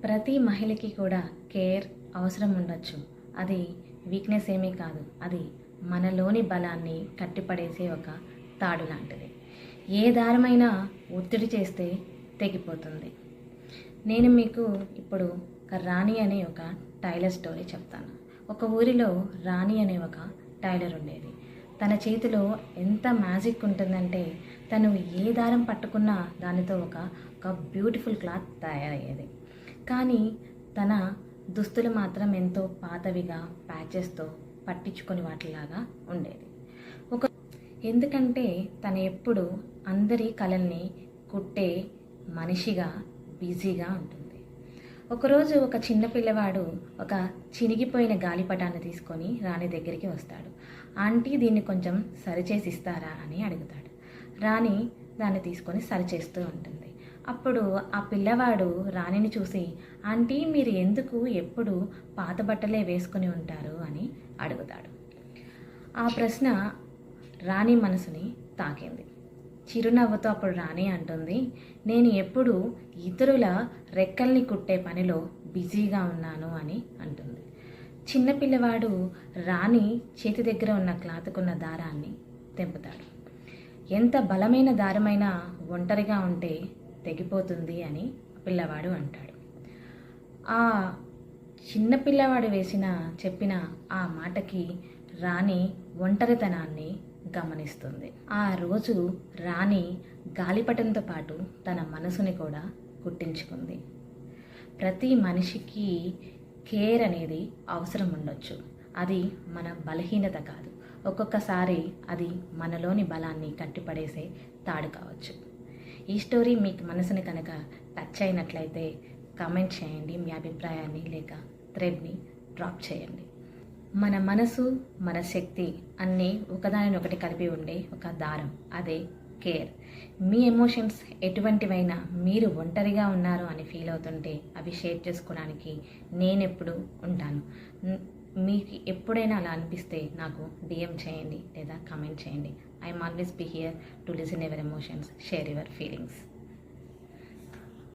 ప్రతి మహిళకి కూడా కేర్ అవసరం ఉండొచ్చు. అది వీక్‌నెస్ ఏమీ కాదు. అది మనలోని బలాన్ని కట్టిపడేసే ఒక తాడు లాంటిది. ఏ దారమైనా ఒత్తిడి చేస్తే తెగిపోతుంది. నేను మీకు ఇప్పుడు ఒక రాణి అనే ఒక టైలర్ స్టోరీ చెప్తాను. ఒక ఊరిలో రాణి అనే ఒక టైలర్ ఉండేది. తన చేతిలో ఎంత మ్యాజిక్ ఉంటుందంటే తను ఏ దారం పట్టుకున్నా దానితో ఒక బ్యూటిఫుల్ క్లాత్ తయారయ్యేది. కానీ తన దుస్తులు మాత్రం ఎంతో పాతవిగా ప్యాచెస్తో పట్టించుకొని వాటిలాగా ఉండేది. ఎందుకంటే తను ఎప్పుడు అందరి కళల్ని కుట్టే మనిషిగా బిజీగా ఉంటుంది. ఒకరోజు ఒక చిన్న పిల్లవాడు ఒక చినిగిపోయిన గాలిపటాన్ని తీసుకొని రాణి దగ్గరికి వస్తాడు. ఆంటీ, దీన్ని కొంచెం సరిచేసి ఇస్తారా అని అడుగుతాడు. రాణి దాన్ని తీసుకొని సరిచేస్తూ ఉంటుంది. అప్పుడు ఆ పిల్లవాడు రాణిని చూసి, ఆంటీ, మీరు ఎందుకు ఎప్పుడు పాత బట్టలే వేసుకొని ఉంటారు అని అడుగుతాడు. ఆ ప్రశ్న రాణి మనసుని తాకింది. చిరునవ్వుతో అప్పుడు రాణి అంటుంది, నేను ఎప్పుడు ఇతరుల రెక్కల్ని కుట్టే పనిలో బిజీగా ఉన్నాను అని అంటుంది. చిన్నపిల్లవాడు రాణి చేతి దగ్గర ఉన్న క్లాత్కున్న దారాన్ని తెంపుతాడు. ఎంత బలమైన దారమైనా ఒంటరిగా ఉంటే తెగిపోతుంది అని పిల్లవాడు అంటాడు. ఆ చిన్న పిల్లవాడు చెప్పిన ఆ మాటకి రాణి ఒంటరితనాన్ని గమనిస్తుంది. ఆ రోజు రాణి గాలిపటంతో పాటు తన మనసుని కూడా కుట్టించుకుంది. ప్రతి మనిషికి కేర్ అనేది అవసరం ఉండొచ్చు. అది మన బలహీనత కాదు. ఒక్కొక్కసారి అది మనలోని బలాన్ని కట్టిపడేసే తాడు కావచ్చు. ఈ స్టోరీ మీకు మనసుని కనుక టచ్ అయినట్లయితే కామెంట్ చేయండి. మీ అభిప్రాయాన్ని లేక థ్రెడ్ని డ్రాప్ చేయండి. మన మనసు, మన శక్తి అన్నీ ఒకదానినొకటి కలిపి ఉండే ఒక దారం, అదే కేర్. మీ ఎమోషన్స్ ఎటువంటివైనా మీరు ఒంటరిగా ఉన్నారు అని ఫీల్ అవుతుంటే అవి షేర్ చేసుకోవడానికి నేనెప్పుడు ఉంటాను. మీకు ఎప్పుడైనా అలా అనిపిస్తే నాకు DM చేయండి లేదా కామెంట్ చేయండి. I'm always be here to listen your emotions, share your feelings.